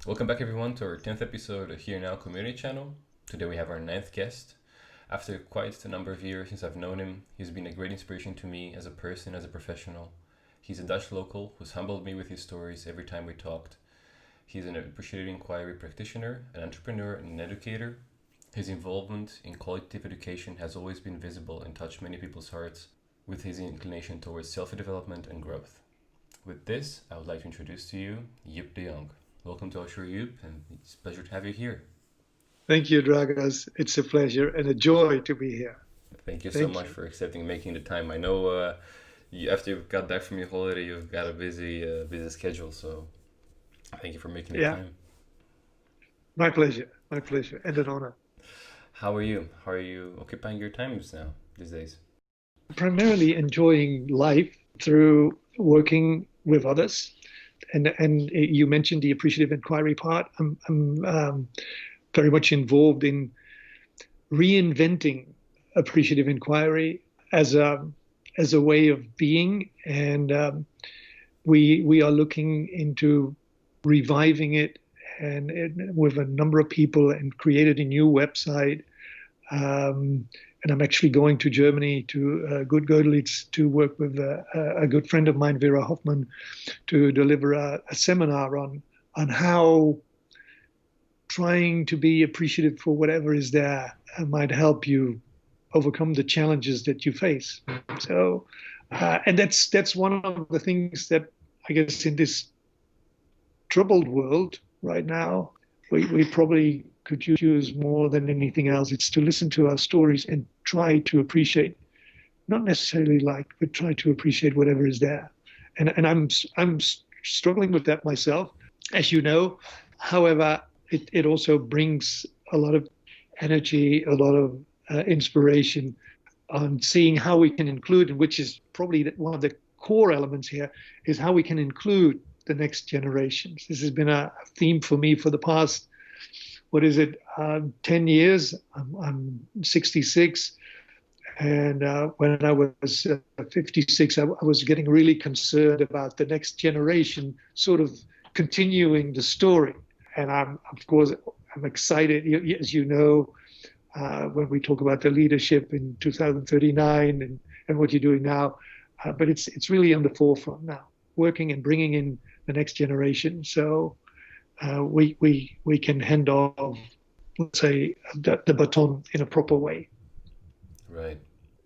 Welcome back, everyone, to our 10th episode of Here Now Community Channel. Today we have our ninth guest. After quite a number of years since I've known him, he's been a great inspiration to me as a person, as a professional. He's a Dutch local who's humbled me with his stories every time we talked. He's an appreciative inquiry practitioner, an entrepreneur, and an educator. His involvement in qualitative education has always been visible and touched many people's hearts with his inclination towards self-development and growth. With this, I would like to introduce to you Joep de Jong. Welcome to our show, Joep, and it's a pleasure to have you here. Thank you, Dragos. It's a pleasure and a joy to be here. Thank you so Thank much you. for accepting making the time. I know after you got back from your holiday, you've got a busy schedule, so thank you for making the Yeah, time. my pleasure. My pleasure and an honor. How are you? How are you occupying your times now these days? Primarily enjoying life through working with others. And you mentioned the appreciative inquiry part. I'm very much involved in reinventing appreciative inquiry as a way of being, and we are looking into reviving it and with a number of people and created a new website. And I'm actually going to Germany to Good Gödelitz to work with a good friend of mine, Vera Hoffman, to deliver a seminar on how trying to be appreciative for whatever is there might help you overcome the challenges that you face. So, and that's one of the things that I guess in this troubled world right now, we probably could use more than anything else. It's to listen to our stories and try to appreciate, not necessarily like, but try to appreciate whatever is there. And I'm struggling with that myself, as you know. However, it also brings a lot of energy, a lot of inspiration on seeing how we can include, and which is probably one of the core elements here, is how we can include the next generations. This has been a theme for me for the past, what is it, 10 years. I'm 66. And when I was 56, I was getting really concerned about the next generation sort of continuing the story. And of course, I'm excited, as you know, when we talk about the leadership in 2039 and what you're doing now. But it's really on the forefront now, working and bringing in the next generation. So we can hand off, let's say, the baton in a proper way. Right.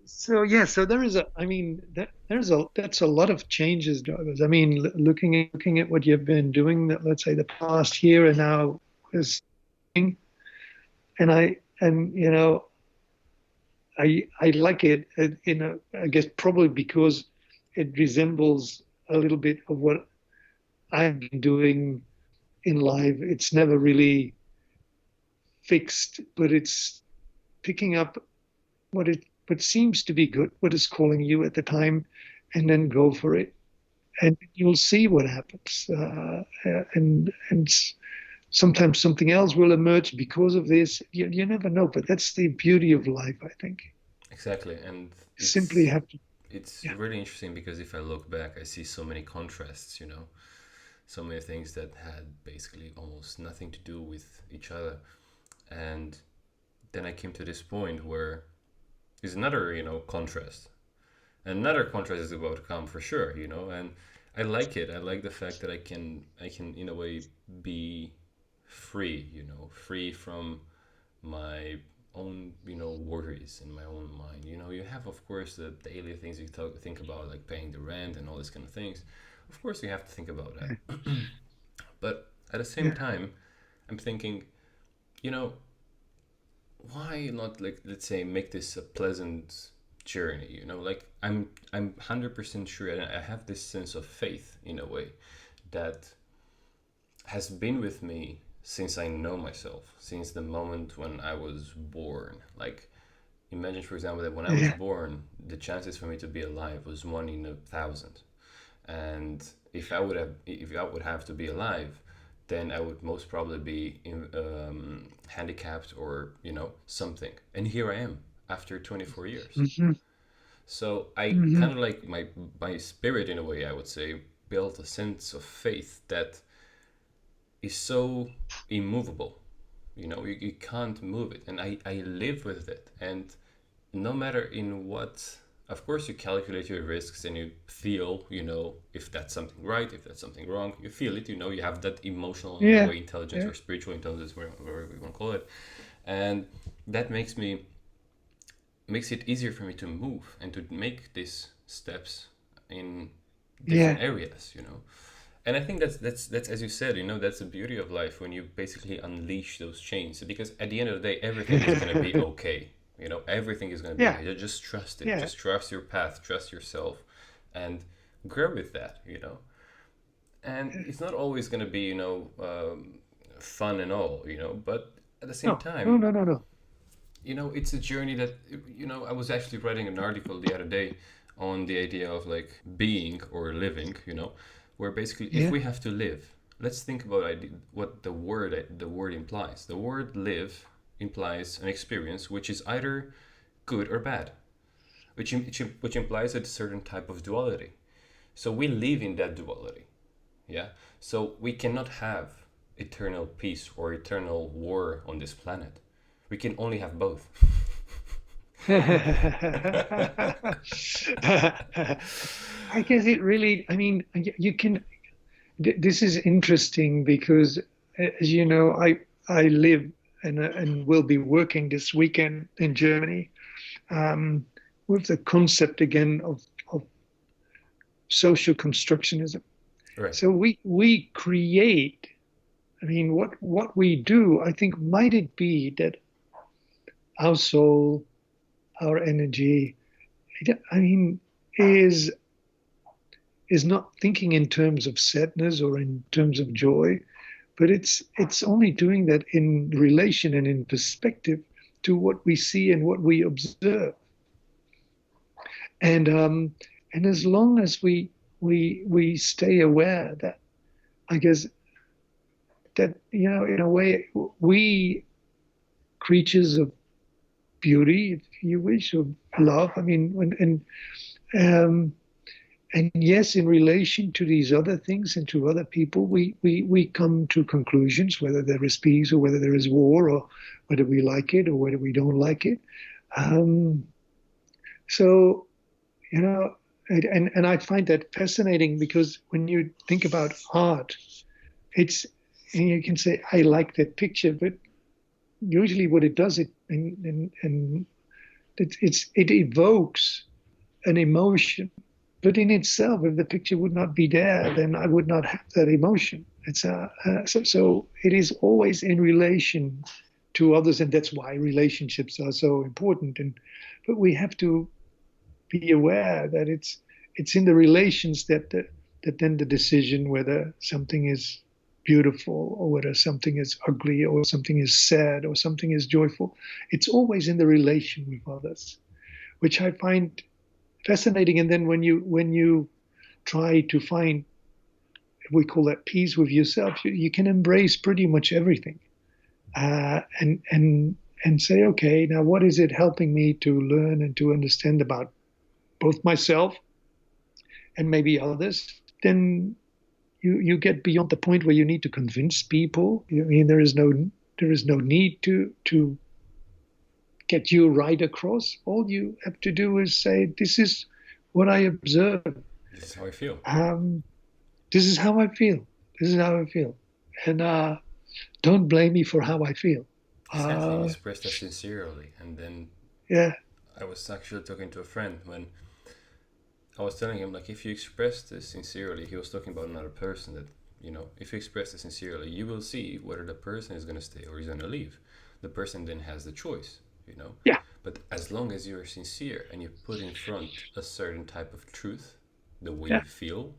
So yeah, so there is I mean, that's a lot of changes, drivers. I mean, looking at what you've been doing, that let's say the past year and now is, and I like it, I guess probably because it resembles a little bit of what I've been doing in life. It's never really fixed, but it's picking up what seems to be good, what is calling you at the time, and then go for it, and you'll see what happens. And sometimes something else will emerge because of this. You never know, but that's the beauty of life, I think. Exactly, and You simply have to, it's yeah, really interesting because if I look back, I see so many contrasts. So many things that had basically almost nothing to do with each other, and then I came to this point where is another contrast. Another contrast is about to come for sure, and I like it. I like the fact that I can in a way be free, free from my own worries in my own mind. You have, of course, the daily things you think about, like paying the rent and all these kind of things. Of course you have to think about that, but at the same yeah, time I'm thinking, you know why not, like, let's say, make this a pleasant journey, like I'm 100% sure, and I have this sense of faith in a way that has been with me since I know myself, since the moment when I was born. Like, imagine, for example, that when I was yeah. born, the chances for me to be alive was 1 in 1,000. And if I would have to be alive, then I would most probably be handicapped, or something. And here I am after 24 years. Hmm. So I Hmm. kind of, like, my spirit, in a way, I would say, built a sense of faith that is so immovable. You can't move it, and I live with it. And no matter in what, of course, you calculate your risks and you feel, if that's something right, if that's something wrong, you feel it. You have that emotional, in a Yeah. way, intelligence Yeah. or spiritual intelligence, whatever we want to call it, and that makes it easier for me to move and to make these steps in different Yeah. areas. And I think that's as you said, that's the beauty of life, when you basically unleash those chains, because at the end of the day, everything is going to be okay. Everything is going to be Yeah. okay. Just trust it. Yeah. Just trust your path. Trust yourself, and grow with that. And it's not always going to be fun and all. But at the same No. No. time, No. No. No. it's a journey that, I was actually writing an article the other day on the idea of like being or living, where basically if Yeah. we have to live, let's think about what the word implies. The word live implies an experience which is either good or bad, which implies a certain type of duality. So we live in that duality. Yeah. So we cannot have eternal peace or eternal war on this planet. We can only have both. I guess it really, I mean, you can, this is interesting because, as you know, I live and will be working this weekend in Germany, um, with the concept again of social constructionism. Right. So we create, I mean, what we do, I think, might it be that our soul, our energy, I mean, is is not thinking in terms of sadness or in terms of joy, but it's only doing that in relation and in perspective to what we see and what we observe. And and as long as we stay aware that, I guess, that, in a way, we creatures of beauty, if you wish, of love. I mean, um, and yes, in relation to these other things and to other people, we come to conclusions, whether there is peace or whether there is war, or whether we like it or whether we don't like it. Um, so, you know, and I find that fascinating, because when you think about art, it's, and you can say, I like that picture, but usually what it does, and it evokes an emotion. But in itself, if the picture would not be there, then I would not have that emotion. So it is always in relation to others, and that's why relationships are so important. But we have to be aware that it's in the relations that then the decision whether something is beautiful or whether something is ugly or something is sad or something is joyful, it's always in the relation with others, which I find fascinating. And then when you try to find, we call that peace with yourself, you can embrace pretty much everything, and say, okay, now what is it helping me to learn and to understand about both myself and maybe others. Then you get beyond the point where you need to convince people. I mean, there is no need to get you right across. All you have to do is say, this is what I observe. This is how I feel. Um, this is how I feel. This is how I feel. And don't blame me for how I feel. Exactly, and Uh, express that sincerely. And then yeah, I was actually talking to a friend when I was telling him, like, if you express this sincerely, he was talking about another person, that, if you express this sincerely, you will see whether the person is going to stay or is going to leave. The person then has the choice. yeah. But as long as you're sincere and you put in front a certain type of truth, the way Yeah. you feel, The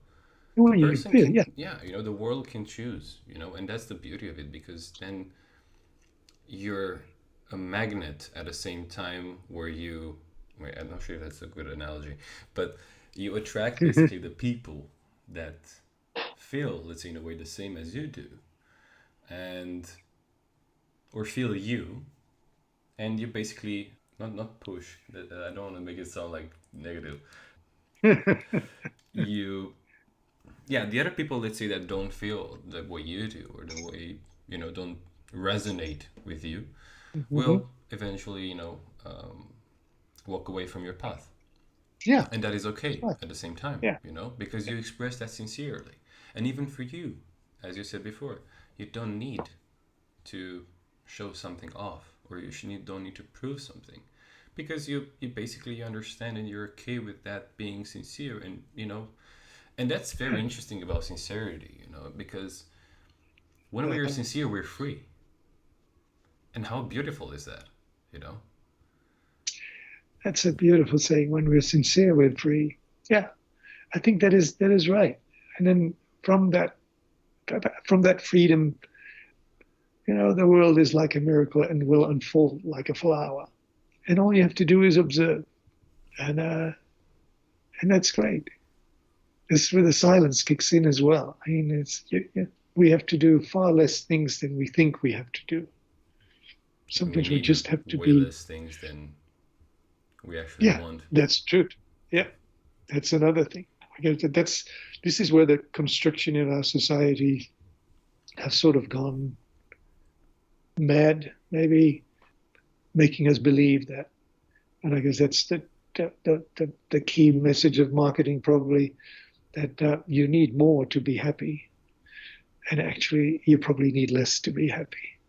the way you person feel, can, yeah. yeah, the world can choose. And that's the beauty of it, because then you're a magnet at the same time, where wait, I'm not sure if that's a good analogy, but you attract basically the people that feel, let's say, in a way the same as you do, and or feel you, and you basically not push that. I don't want to make it sound like negative. You Yeah, the other people, let's say, that don't feel the way you do, or the way, don't resonate with you, Hmm. will eventually, walk away from your path. Yeah, And that is that's okay right. at the same time, Yeah, because yeah, you express that sincerely. And even for you, as you said before, you don't need to show something off, or don't need to prove something, because you basically understand and you're okay with that being sincere. And and that's very interesting about sincerity, because when we are uh, sincere, we're free. And how beautiful is that, you know that's a beautiful saying. When we're sincere, we're free. Yeah, I think that is right. And then from that from that freedom, the world is like a miracle and will unfold like a flower. And all you have to do is observe, and that's great. This is where the silence kicks in as well. I mean, we have to do far less things than we think we have to do. and we Sometimes we need just have to way be. less things than we actually Yeah, want. that's true. Yeah, that's another thing. I guess this is where the construction in our society has sort of gone mad, maybe making us believe that. And I guess that's the key message of marketing, probably, that you need more to be happy. And actually, you probably need less to be happy.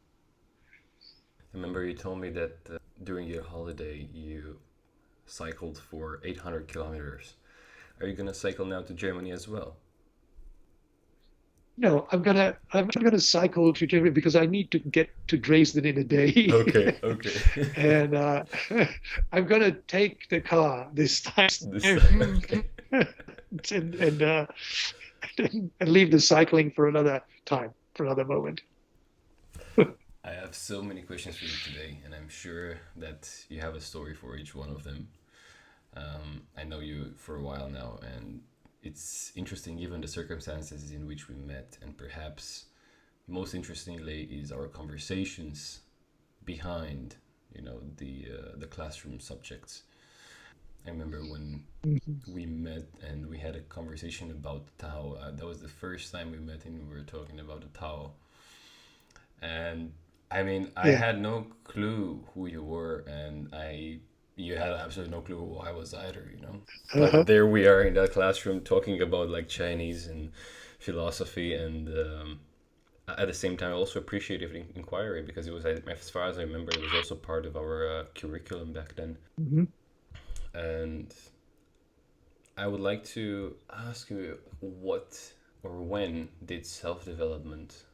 I remember you told me that during your holiday you cycled for 800 kilometers. Are you gonna cycle now to Germany as well? No, I'm gonna cycle to Germany because I need to get to Dresden in a day. Okay, okay. And I'm gonna take the car this time. This time, and, okay. and, uh, and leave the cycling for another time, for another moment. I have so many questions for you today, and I'm sure that you have a story for each one of them. I know you for a while now, and it's interesting given the circumstances in which we met, and perhaps most interestingly is our conversations behind, the classroom subjects. I remember when Mhm. we met and we had a conversation about the Tao. That was the first time we met, and we were talking about the Tao. And I mean, I Yeah. had no clue who you were, and you had absolutely no clue who I was either. But Uh-huh. there we are in that classroom talking about like Chinese and philosophy, and at the same time, also appreciative inquiry, because it was, as far as I remember, it was also part of our curriculum back then. Mhm. And I would like to ask you, what or when did self development,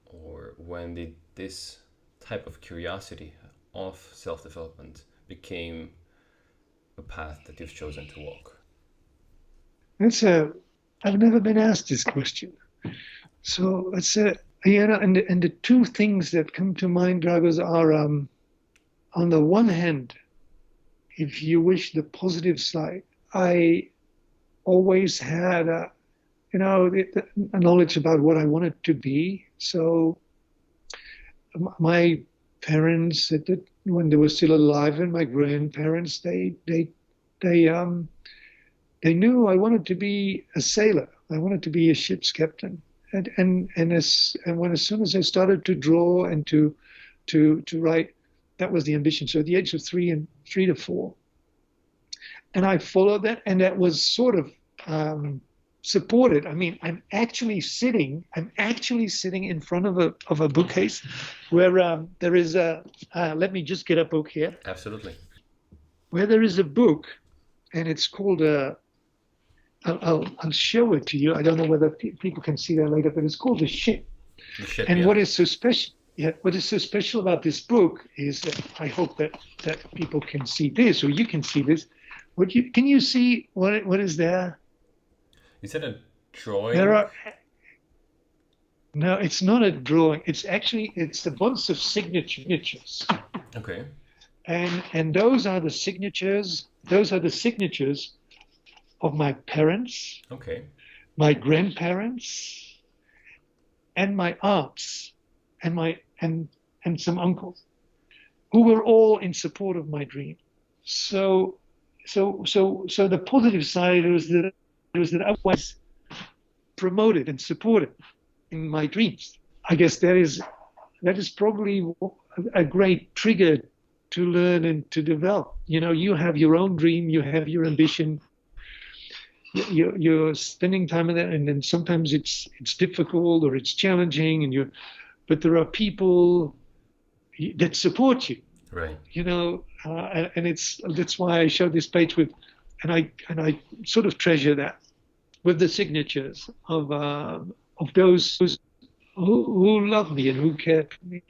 or when did this type of curiosity of self development became a path that you've chosen to walk? That's a. I've never been asked this question. So and the two things that come to mind, Dragos, are on the one hand, if you wish, the positive side. I always had a knowledge about what I wanted to be. So my parents, when they were still alive, and my grandparents, they they knew I wanted to be a sailor. I wanted to be a ship's captain. As soon as I started to draw and to write, that was the ambition. So at the age of 3 to 4, and I followed that, and that was sort of supported. I mean, I'm actually sitting in front of a bookcase where there is a. Let me just get a book here. Absolutely. Where there is a book, and it's called I'll show it to you. I don't know whether people can see that later, but it's called The Ship. The ship, And yeah. what is so special? Yeah, what is so special about this book is that I hope that people can see this, or you can see this. Can you see what is there? Is that a There drawing? are No, it's not a drawing. It's a bunch of signatures, Okay. and those are the signatures. Those are the signatures of my parents, Okay. my grandparents, and my aunts, and some uncles, who were all in support of my dream. So the positive side was that I was promoted and supported in my dreams. I guess that is probably a great trigger to learn and to develop. You have your own dream, you have your ambition, you're spending time in that, and then sometimes it's difficult or it's challenging, but there are people that support you. Right. And that's why I showed this page with, and I sort of treasure that, with the signatures of those who love me and who care for me.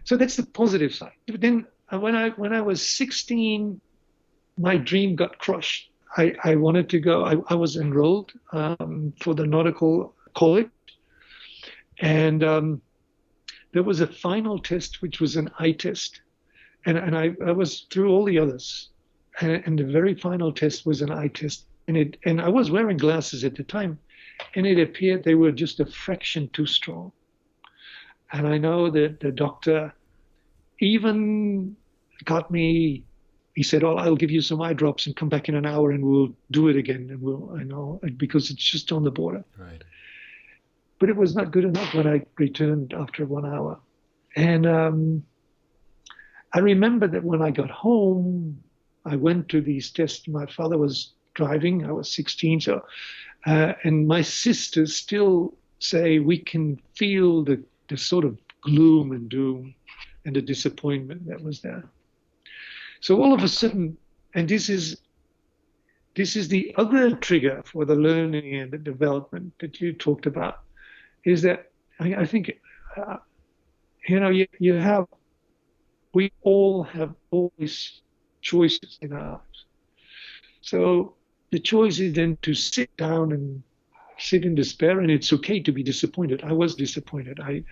So that's the positive side. But then when I was 16, my dream got crushed. I wanted to go. I was enrolled for the nautical college, and there was a final test, which was an eye test, and I was through all the others, and the very final test was an eye test, and I was wearing glasses at the time, and it appeared they were just a fraction too strong, and I know that the doctor even got me. He said, "Oh, I'll give you some eye drops and come back in an hour and we'll do it again." And I know, because it's just on the border. Right. But it was not good enough when I returned after 1 hour. And I remember that when I got home, I went to these tests. My father was driving. I was 16. And my sisters still say we can feel the sort of gloom and doom and the disappointment that was there. So all of a sudden, and this is the other trigger for the learning and the development that you talked about, is that I think, we all have always choices in our lives. So the choice is then to sit down and sit in despair, and it's okay to be disappointed. I was disappointed. I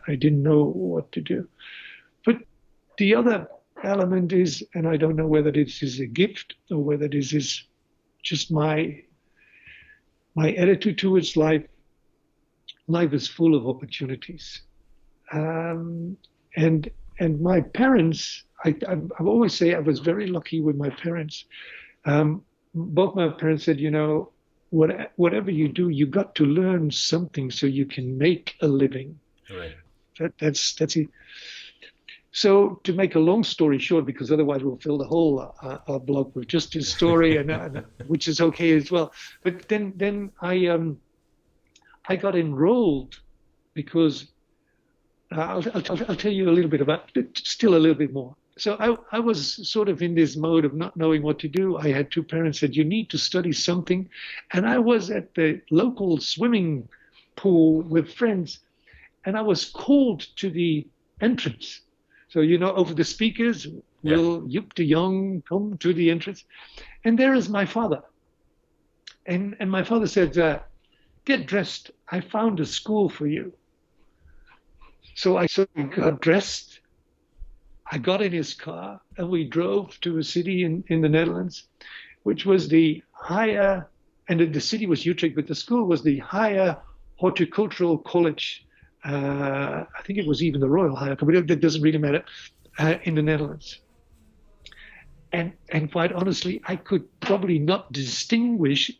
didn't know what to do. But the other element is, and I don't know whether this is a gift or whether this is just my attitude towards life. Life is full of opportunities, and my parents. I always say I was very lucky with my parents. Both my parents said, whatever you do, you got to learn something so you can make a living. Right. That's it. So to make a long story short, because otherwise we'll fill the whole blog with just his story, and which is okay as well. But then I got enrolled because I'll tell you a little bit about it, still a little bit more. So I was sort of in this mode of not knowing what to do. I had two parents that you need to study something, and I was at the local swimming pool with friends, and I was called to the entrance. So, over the speakers, will Joep de Jong come to the entrance? And there is my father. And my father said, get dressed. I found a school for you. So I got dressed. I got in his car, and we drove to a city in the Netherlands, which was the higher, and the city was Utrecht, but the school was the higher horticultural college. I think it was even the Royal Higher College, that doesn't really matter, in the Netherlands. And quite honestly, I could probably not distinguish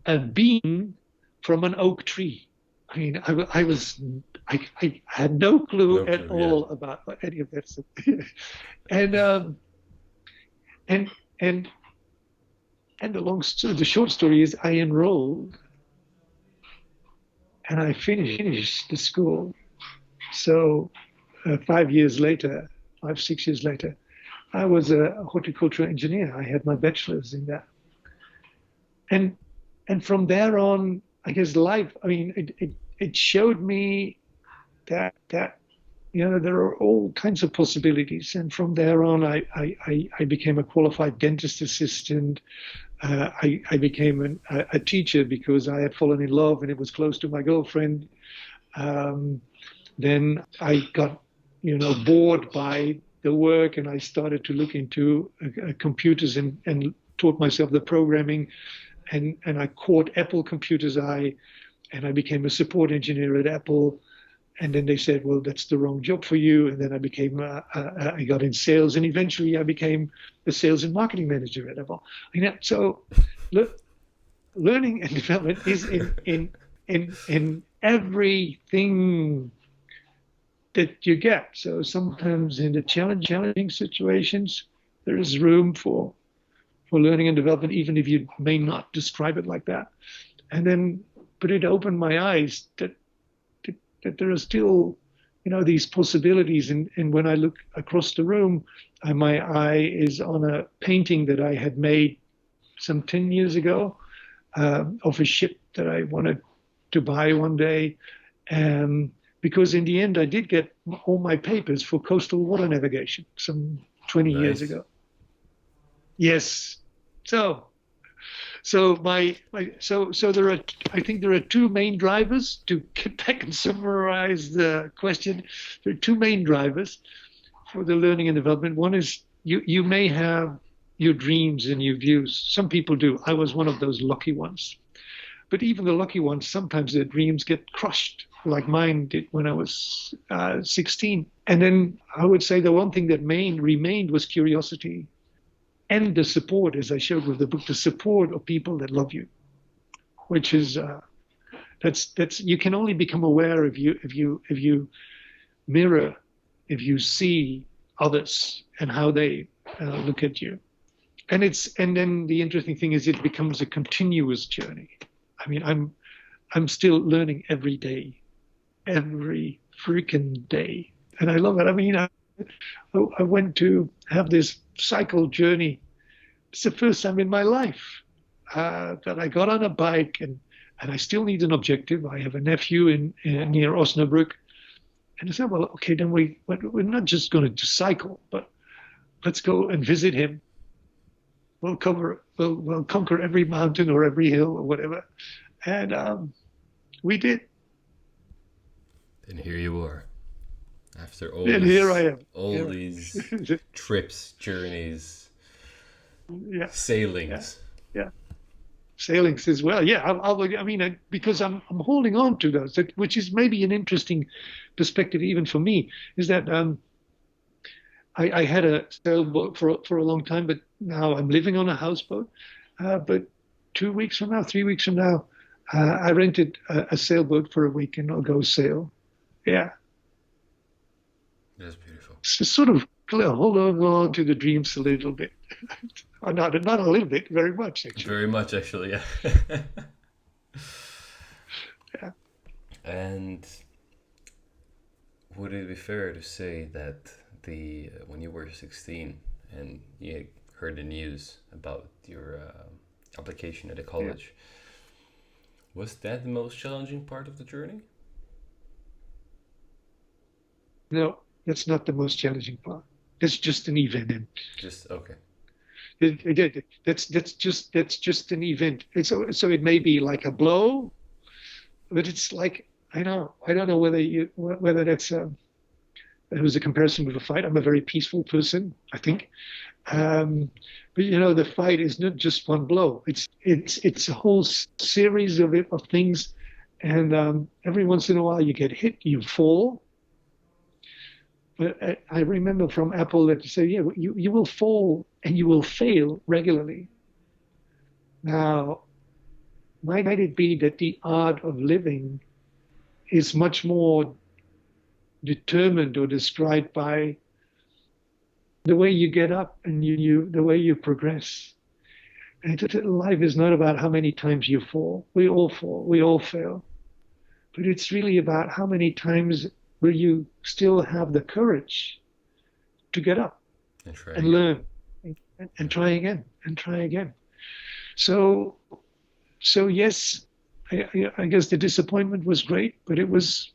a bean from an oak tree. I mean, I had no clue at all about any of that stuff. and the short story is I enrolled. And I finished the school. So 5 years later, 6 years later, I was a horticultural engineer. I had my bachelor's in that. And from there on, I guess life, it showed me that there are all kinds of possibilities. And from there on, I became a qualified dentist assistant. I became a teacher because I had fallen in love and it was close to my girlfriend. Then I got, bored by the work, and I started to look into computers and taught myself the programming. And I caught Apple computers' eye, and I became a support engineer at Apple. And then they said, well, that's the wrong job for you. And then I got in sales, and eventually I became the sales and marketing manager at Apple. So learning and development is in in everything that you get. So sometimes in the challenging situations, there is room for learning and development, even if you may not describe it like that. And then, but it opened my eyes that there are still, these possibilities. And when I look across the room, my eye is on a painting that I had made some 10 years ago of a ship that I wanted to buy one day. Because in the end, I did get all my papers for coastal water navigation some 20 years Nice. ago. Yes. So, so there are, I think there are two main drivers to get back and summarize the question. There are two main drivers for the learning and development. One is you may have your dreams and your views. Some people do. I was one of those lucky ones. But even the lucky ones, sometimes their dreams get crushed, like mine did when I was 16. And then I would say the one thing that remained was curiosity and the support, as I showed with the book, the support of people that love you, which is that's you can only become aware if you mirror, if you see others and how they look at you. And then the interesting thing is it becomes a continuous journey. I mean, I'm still learning every day, every freaking day, and I love it. I mean, I went to have this cycle journey. It's the first time in my life that I got on a bike, and I still need an objective. I have a nephew in near Osnabrück, and I said, well, okay, then we're not just going to cycle, but let's go and visit him. We'll conquer every mountain or every hill or whatever, and we did. And here you are, after And here I am. all these trips, journeys, Yeah, yeah, sailings. yeah. Sailings as well. Yeah, I mean, because I'm holding on to those, which is maybe an interesting perspective even for me, is that I had a sailboat for a long time, but now I'm living on a houseboat. But 2 weeks from now, 3 weeks from now, I rented a sailboat for a week and I'll go sail. Yeah, That's beautiful. so sort of hold on to the dreams a little bit. Or not a little bit, very much actually. Very much, actually, yeah. Yeah. And would it be fair to say that the when you were 16 and you heard the news about your application at a Yeah. college, was that the most challenging part of the journey? No, that's not the most challenging part. That's just an event. Just okay. That's just an event. So it may be like a blow, but it's like I don't know whether it was a comparison with a fight. I'm a very peaceful person, I think. But the fight is not just one blow. It's a whole series of things, and every once in a while you get hit, you fall. But I remember from Apple that you say, yeah, you will fall and you will fail regularly. Now, might it be that the art of living is much more determined or described by the way you get up and the way you progress? And life is not about how many times you fall. We all fall. We all fail. But it's really about how many times will you still have the courage to get up And try and again. learn and try again and try again. So yes, I guess the disappointment was great, but it was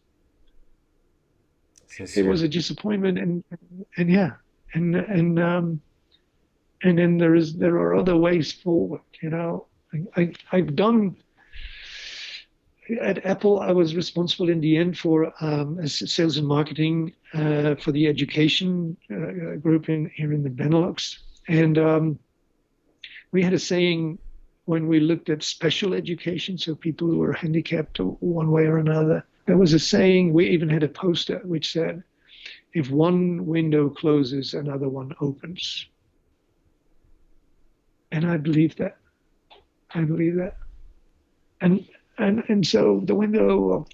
Sincere. a disappointment, and yeah, and then there are other ways forward. I've done at Apple. I was responsible in the end for sales and marketing for the education group here in the Benelux, and we had a saying when we looked at special education, so people who were handicapped one way or another. There was a saying. We even had a poster which said, "If one window closes, another one opens." And I believe that. I believe that. And And so the window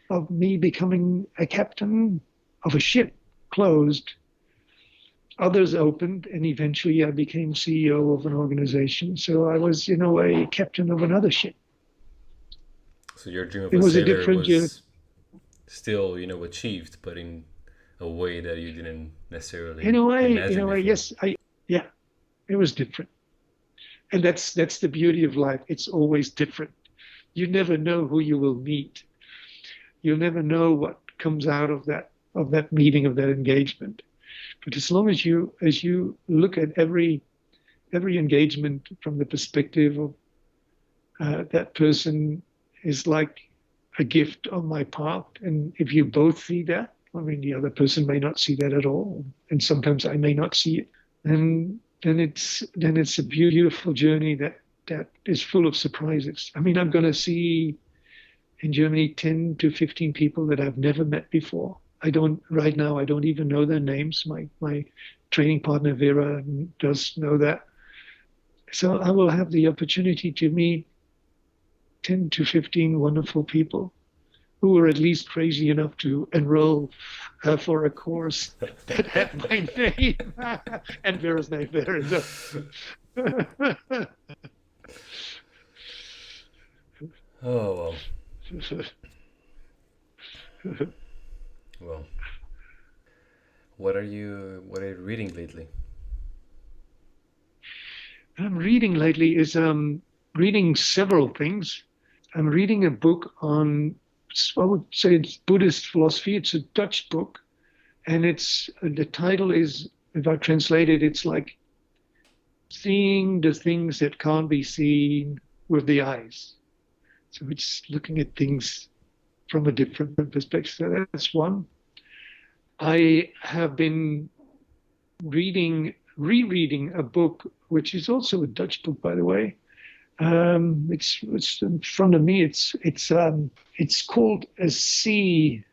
of me becoming a captain of a ship closed. Others opened, and eventually I became CEO of an organization. So I was, in a way, captain of another ship. So your dream of It a was a sailor different, was still, achieved, but in a way that you didn't necessarily in imagine a way, before. yes, yeah, it was different. And that's the beauty of life. It's always different. You never know who you will meet. You'll never know what comes out of that meeting, of that engagement. But as long as you look at every engagement from the perspective of that person is like a gift on my part, and if you both see that, I mean, the other person may not see that at all, and sometimes I may not see it, and then it's a beautiful journey that is full of surprises. I mean, I'm going to see in Germany 10 to 15 people that I've never met before. I don't right now. I don't even know their names. My training partner Vera does know that. So I will have the opportunity to meet 10 to 15 wonderful people who were at least crazy enough to enroll for a course that had my name and Vera's name there. So. Oh well. What are you reading lately? I'm reading lately is reading several things. I'm reading a book on, I would say it's Buddhist philosophy. It's a Dutch book, and it's the title is, if I translate it, it's like seeing the things that can't be seen with the eyes. So it's looking at things from a different perspective. So that's one. I have been rereading a book, which is also a Dutch book, by the way. It's in front of me. It's called A Sea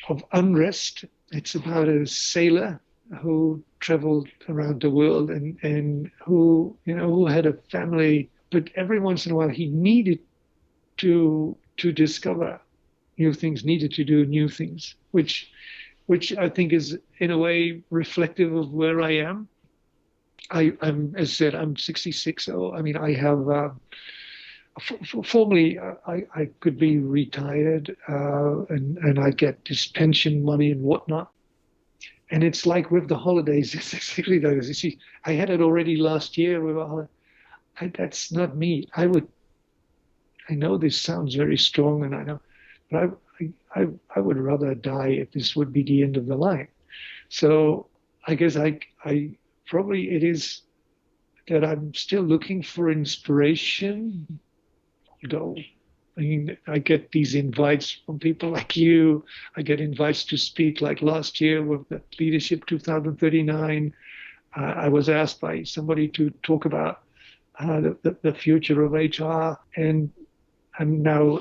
of Unrest. It's about a sailor who traveled around the world and who had a family, but every once in a while he needed to discover new things, needed to do new things, which I think is in a way reflective of where I am. I'm, as I said, I'm 66. So I mean, I have formerly I could be retired and I get this pension money and whatnot. And it's like with the holidays, it's exactly those. You see, I had it already last year with a holiday. That's not me. I know this sounds very strong, and I know, but I would rather die if this would be the end of the line. So I guess I probably it is that I'm still looking for inspiration, though. I mean, I get these invites from people like you. I get invites to speak, like last year with the Leadership 2039. I was asked by somebody to talk about the future of HR, and I'm now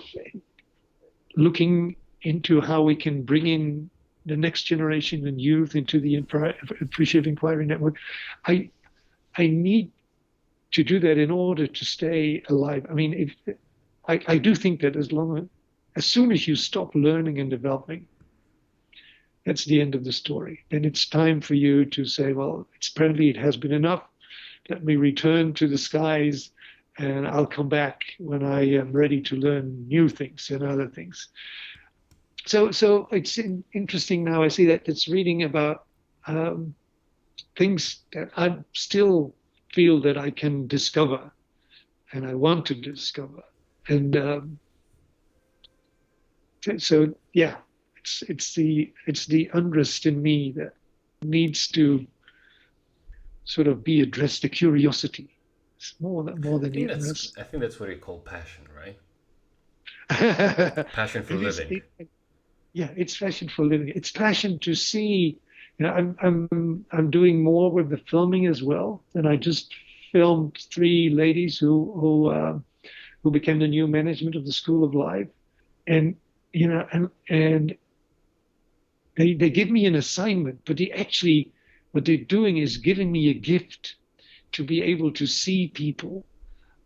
looking into how we can bring in the next generation and youth into the Appreciative Inquiry Network. I I need to do that in order to stay alive. I mean, if I do think that as soon as you stop learning and developing, that's the end of the story. Then it's time for you to say, well, apparently it has been enough. Let me return to the skies, and I'll come back when I am ready to learn new things and other things. So it's interesting now. I see that it's reading about things that I still feel that I can discover, and I want to discover. And so, yeah, it's the unrest in me that needs to sort of be addressed. The curiosity. It's more than the unrest. I think that's what you call passion, right? Passion for It is. living. Yeah, it's passion for living. It's passion to see. You know, I'm doing more with the filming as well. And I just filmed three ladies who became the new management of the School of Life, and and they give me an assignment, but they actually what they're doing is giving me a gift to be able to see people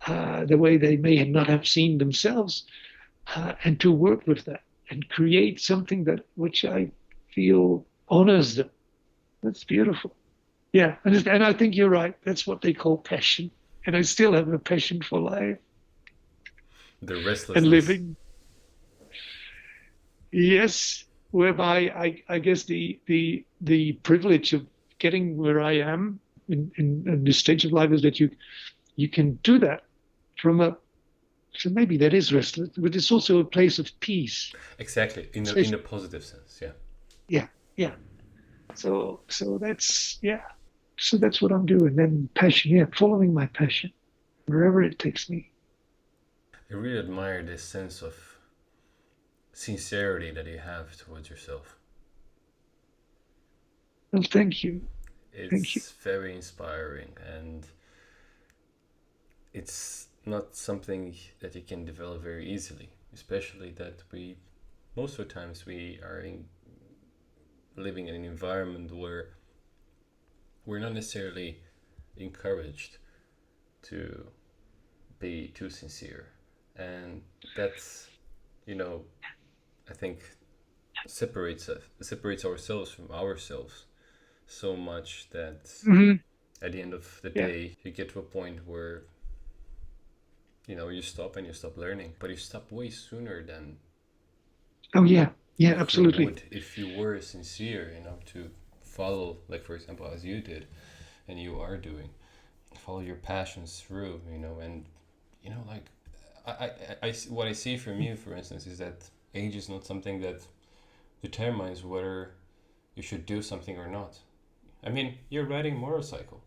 the way they may not have seen themselves. and to work with that and create something that which I feel honors them. That's beautiful. Yeah, and I think you're right. That's what they call passion. And I still have a passion for life The and restlessness. living. Yes, whereby I guess the privilege of getting where I am in this stage of life is that you can do that from a so maybe that is restless, but it's also a place of peace. Exactly, in Especially, a positive sense. Yeah. yeah, yeah. So that's yeah. So that's what I'm doing. Then passion, yeah, following my passion wherever it takes me. I really admire this sense of sincerity that you have towards yourself. Well, thank you, thank you. It's very inspiring, and it's not something that you can develop very easily, especially that we most of the times we are living in an environment where we're not necessarily encouraged to be too sincere, and that's, you know, I think separates ourselves from ourselves so much that Hmm. at the end of the Yeah. day you get to a point where you stop and you stop learning, but you stop way sooner than Oh yeah. Yeah. if you Absolutely. would, if you were sincere, to follow, like for example, as you did and you are doing, follow your passions through, and like what I see from you, for instance, is that age is not something that determines whether you should do something or not. I mean, you're riding a motorcycle,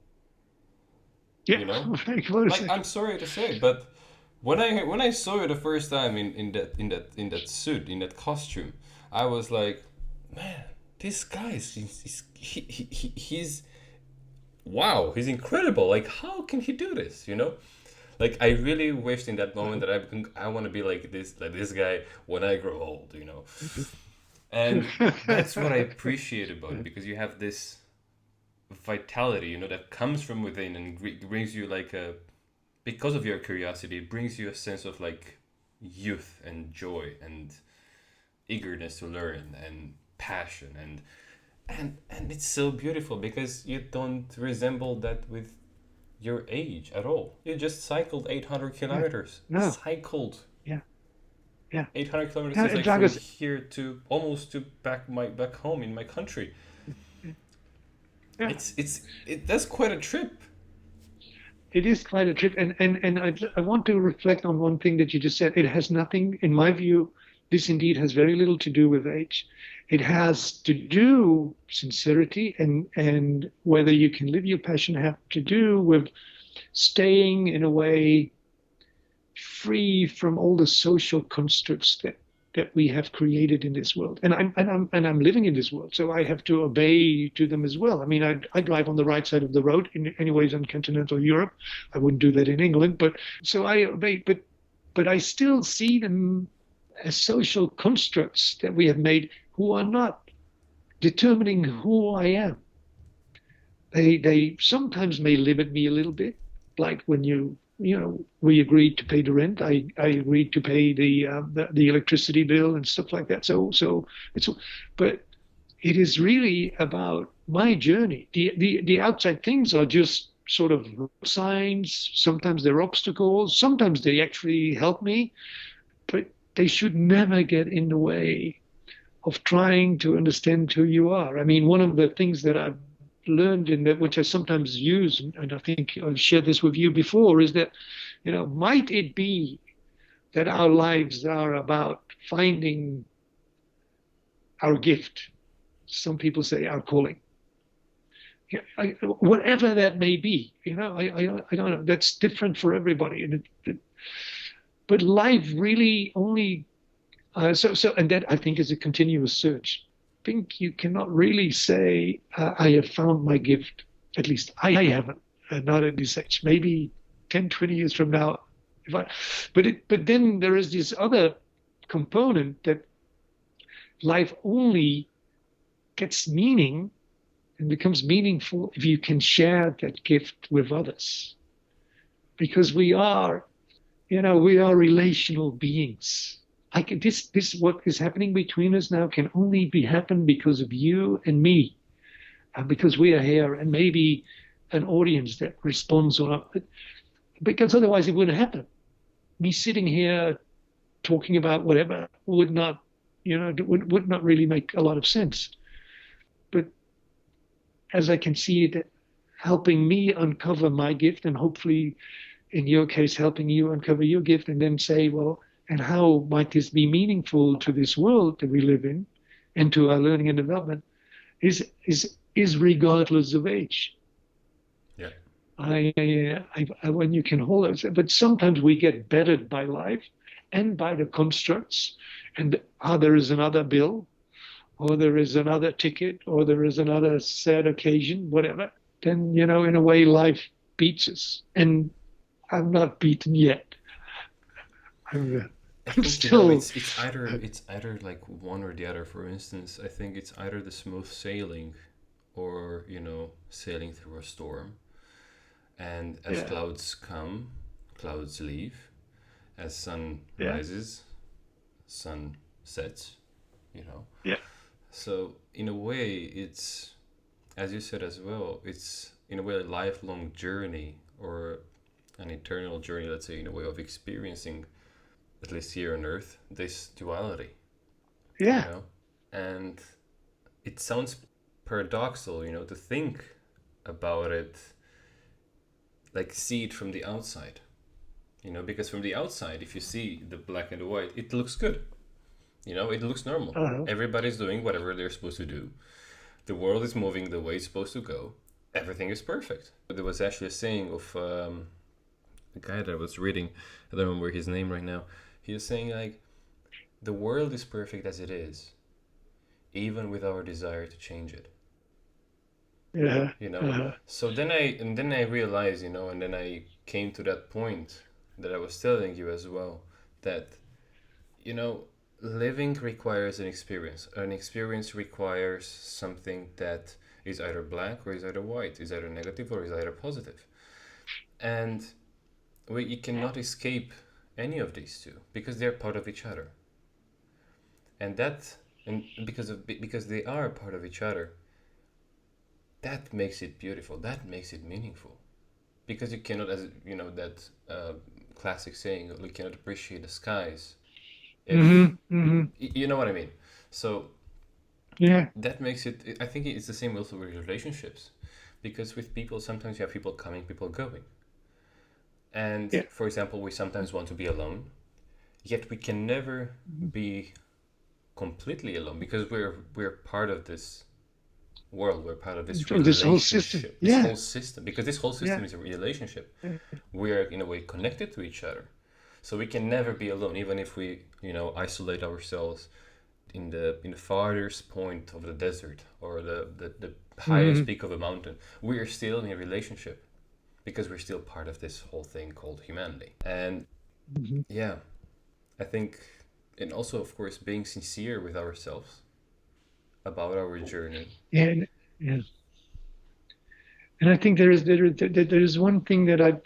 Yeah. you know? Thank you. Like, I'm sorry to say, but when I saw you the first time in that suit, in that costume, I was like, man, this guy he's wow, he's incredible. Like, how can he do this? Like, I really wished in that moment that I want to be like this guy when I grow old. And that's what I appreciate about it, because you have this vitality, that comes from within and brings you like a because of your curiosity, it brings you a sense of like youth and joy and eagerness to learn and passion, and it's so beautiful because you don't resemble that with your age at all. You just cycled 800 Yeah. kilometers. No. Cycled Yeah. Yeah. 800 kilometers Yeah. is like from Dragos. here to almost to back home in my country. Yeah. That's quite a trip. It is quite a trip, and I want to reflect on one thing that you just said. It has nothing, in my view, this indeed has very little to do with age. It has to do sincerity and whether you can live your passion have to do with staying in a way free from all the social constructs that we have created in this world. And I'm living in this world, so I have to obey to them as well. I mean, I drive on the right side of the road in anyways in continental Europe. I wouldn't do that in England, but so I obey. But I still see them as social constructs that we have made, who are not determining who I am. They sometimes may limit me a little bit, like when we agreed to pay the rent. I agreed to pay the electricity bill and stuff like that. So it's, but it is really about my journey. The outside things are just sort of signs. Sometimes they're obstacles. Sometimes they actually help me, but they should never get in the way of trying to understand who you are. I mean, one of the things that I've learned in that, which I sometimes use, and I think I've shared this with you before, is that, might it be that our lives are about finding our gift? Some people say our calling. Whatever that may be, I don't know. That's different for everybody, but life really only and that I think is a continuous search. I think you cannot really say I have found my gift. At least I haven't, not at this age. Maybe 10, 20 years from now, if I. But then there is this other component that life only gets meaning and becomes meaningful if you can share that gift with others, because we are relational beings. this what is happening between us now can only be happen because of you and me, and because we are here, and maybe an audience that responds or not, because otherwise it wouldn't happen. Me sitting here talking about whatever would not, would not really make a lot of sense. But as I can see it helping me uncover my gift, and hopefully in your case helping you uncover your gift, and then say, well, and how might this be meaningful to this world that we live in and to our learning and development, is regardless of age. Yeah. When you can hold it, but sometimes we get bettered by life and by the constructs, and there is another bill, or there is another ticket, or there is another sad occasion, whatever. Then, in a way, life beats us, and I'm not beaten yet. I'm I think still. it's either like one or the other. For instance, I think it's either the smooth sailing, or sailing through a storm. And as clouds come, clouds leave. As sun rises, sun sets. Yeah. So in a way, it's, as you said as well, it's in a way a lifelong journey, or an eternal journey. Let's say, in a way of experiencing, at least here on Earth, this duality. Yeah. And it sounds paradoxical, to think about it, like see it from the outside, because from the outside, if you see the black and the white, it looks good. It looks normal. Uh-huh. Everybody's doing whatever they're supposed to do. The world is moving the way it's supposed to go. Everything is perfect. There was actually a saying of a guy that I was reading. I don't remember his name right now. He was saying, like, the world is perfect as it is, even with our desire to change it. Yeah. So then I realized, and then I came to that point that I was telling you as well, that living requires an experience. An experience requires something that is either black or is either white, is either negative or is either positive. And you cannot escape any of these two, because they're part of each other. And because they are part of each other, that makes it beautiful. That makes it meaningful. Because you cannot, as that classic saying, you cannot appreciate the skies if you know what I mean. So that makes it. I think it's the same also with relationships, because with people, sometimes you have people coming, people going. And for example, we sometimes want to be alone, yet we can never be completely alone, because we're part of this world. We're part of this whole system. Whole system, because this whole system is a relationship. We are in a way connected to each other, so we can never be alone, even if we isolate ourselves in the farthest point of the desert, or the highest peak of a mountain. We are still in a relationship, because we're still part of this whole thing called humanity. And I think, and also of course being sincere with ourselves about our journey. And I think there is one thing that I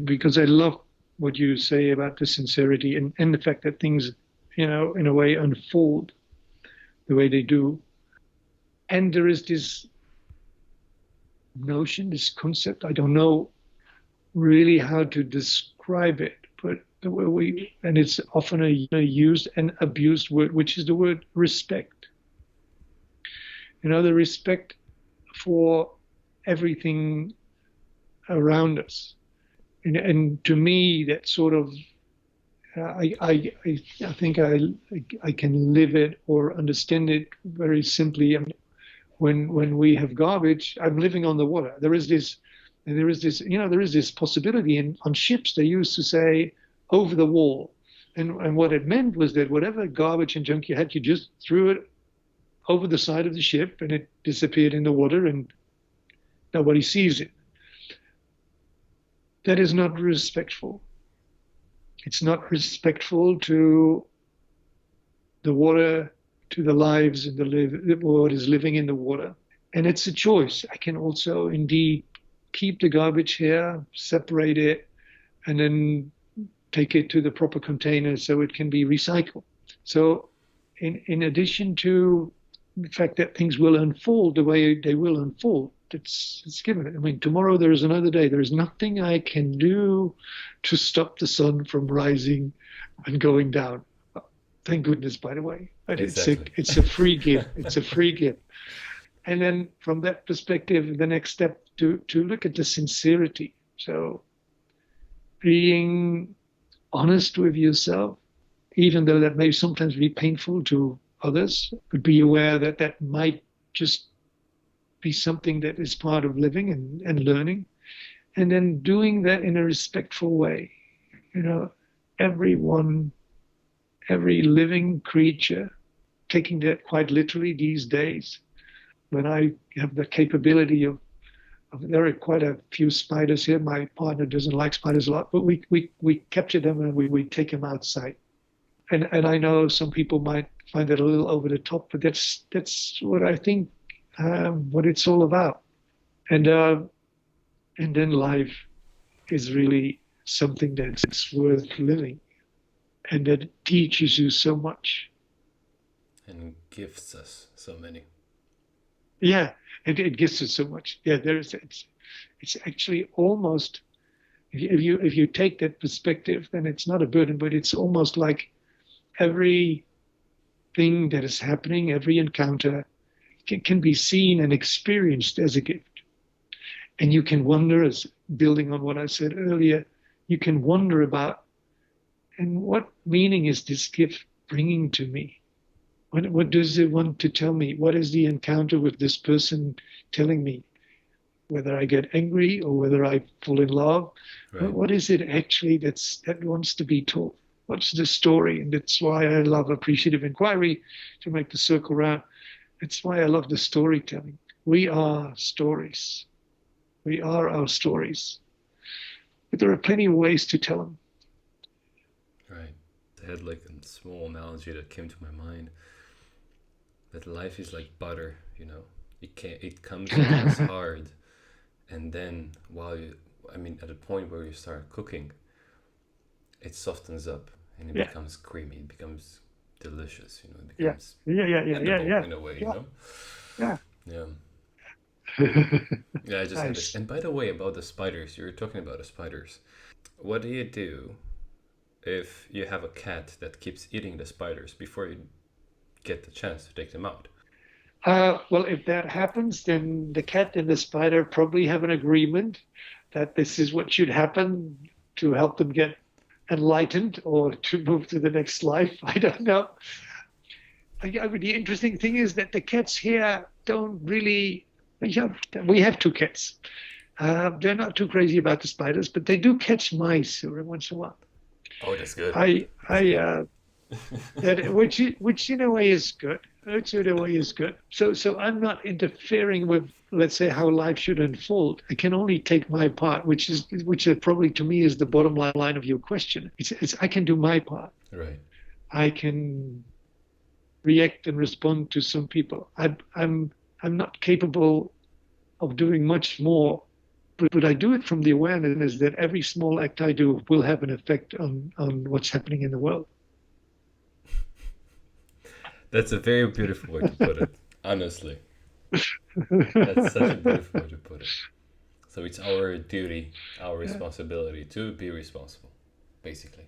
because I love what you say about the sincerity, and the fact that things, in a way unfold the way they do. And there is this notion, this concept, I don't know really how to describe it, but the way and it's often a used and abused word, which is the word respect. The respect for everything around us. And to me, that sort of, I think I can live it or understand it very simply. When we have garbage, I'm living on the water. There is this possibility. And on ships, they used to say over the wall. And what it meant was that whatever garbage and junk you had, you just threw it over the side of the ship, and it disappeared in the water, and nobody sees it. That is not respectful. It's not respectful to the water, to the lives and what is living in the water. And it's a choice. I can also indeed keep the garbage here, separate it, and then take it to the proper container so it can be recycled. So in addition to the fact that things will unfold the way they will unfold, it's given. I mean, tomorrow there is another day. There is nothing I can do to stop the sun from rising and going down. Thank goodness, by the way. But Exactly. it's a free gift. It's a free gift. And then from that perspective, the next step to look at the sincerity. So being honest with yourself, even though that may sometimes be painful to others, but be aware that that might just be something that is part of living and learning. And then doing that in a respectful way. You know, everyone, every living creature, taking that quite literally these days, when I have the capability of there are quite a few spiders here. My partner doesn't like spiders a lot, but we capture them and we take them outside. And I know some people might find that a little over the top, but that's what I think what it's all about. And then life is really something that's worth living, and that teaches you so much. And gifts us so many. Yeah, it gives us so much. Yeah, it's actually almost if you take that perspective, then it's not a burden, but it's almost like every thing that is happening, every encounter can be seen and experienced as a gift. And you can wonder, as building on what I said earlier, you can wonder about, and what meaning is this gift bringing to me? What does it want to tell me? What is the encounter with this person telling me? Whether I get angry or whether I fall in love, Right. what is it actually that wants to be told? What's the story? And that's why I love appreciative inquiry, to make the circle round. That's why I love the storytelling. We are stories. We are our stories. But there are plenty of ways to tell them. Right. I had like a small analogy that came to my mind. That life is like butter, you know. It comes to us hard, and then at the point where you start cooking, it softens up and it Yeah, becomes creamy. It becomes delicious, you know. It yeah, becomes yeah, edible yeah, in a way, you yeah, know. yeah. Yeah. Yeah, I just had this. Nice. And by the way, about the spiders, you were talking about the spiders. What do you do if you have a cat that keeps eating the spiders before you get the chance to take them out? Well, if that happens, then the cat and the spider probably have an agreement that this is what should happen to help them get enlightened or to move to the next life. I don't know. I mean, the interesting thing is that the cats here don't really. We have two cats. They're not too crazy about the spiders, but they do catch mice every once in a while. Oh, that's good. That's I good. that which in a way is good. Which in a way is good. So I'm not interfering with, let's say, how life should unfold. I can only take my part, which probably to me is the bottom line of your question. It's I can do my part. Right. I can react and respond to some people. I'm not capable of doing much more, but I do it from the awareness that every small act I do will have an effect on what's happening in the world. That's a very beautiful way to put it. Honestly, that's such a beautiful way to put it. So it's our duty, our Yeah, responsibility to be responsible, basically.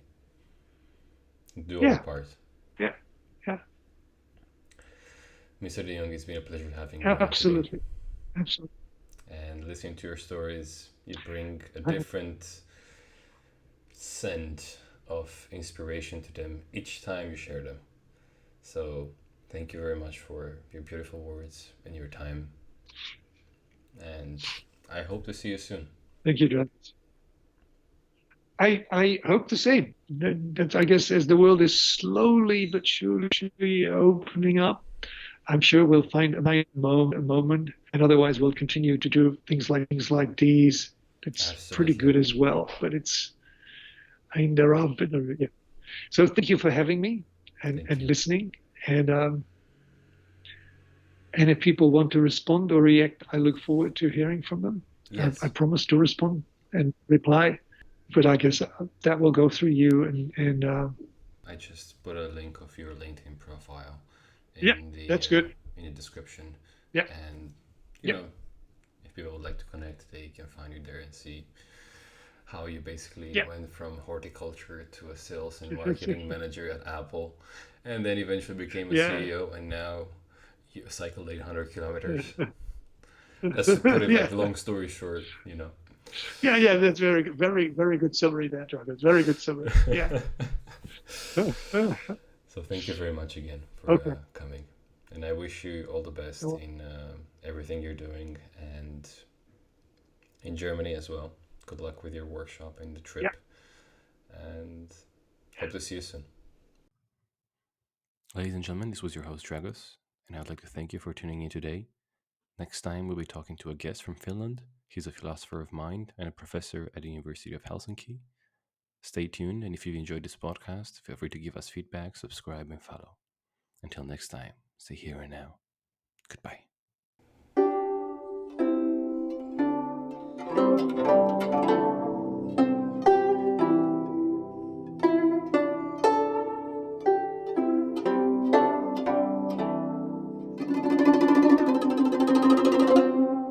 Do our yeah, part. yeah, yeah. Mr. De Jong, it's been a pleasure having you here today. Absolutely, absolutely. And listening to your stories, you bring a different scent of inspiration to them each time you share them. So thank you very much for your beautiful words and your time. And I hope to see you soon. Thank you, John. I hope the same. That I guess as the world is slowly but surely opening up, I'm sure we'll find a moment, and otherwise we'll continue to do things like these. It's pretty Absolutely. good as well. But I mean, there are, but yeah. So thank you for having me Thank and you. listening. And if people want to respond or react, I look forward to hearing from them. I Yes. promise to respond and reply. but I guess that will go through you and I just put a link of your LinkedIn profile yeah, that's good. in the description, Yeah, and you yeah, know, if people would like to connect, they can find you there and see how you basically yeah. went from horticulture to a sales and marketing manager at Apple, and then eventually became a Yeah. CEO, and now you cycled 800 kilometers. That's to put it Yeah, like long story short, you know. yeah, yeah. That's very, very, very good summary there, John. That's very good summary. Yeah. So thank you very much again for Okay. coming, and I wish you all the best Well, in everything you're doing, and in Germany as well. Good luck with your workshop and the yeah. trip, and Yeah. hope to see you soon. Ladies and gentlemen, this was your host Dragos, and I'd like to thank you for tuning in today. Next time, we'll be talking to a guest from Finland. He's a philosopher of mind and a professor at the University of Helsinki. Stay tuned, and if you've enjoyed this podcast, feel free to give us feedback, subscribe, and follow. Until next time, stay here and now. Goodbye.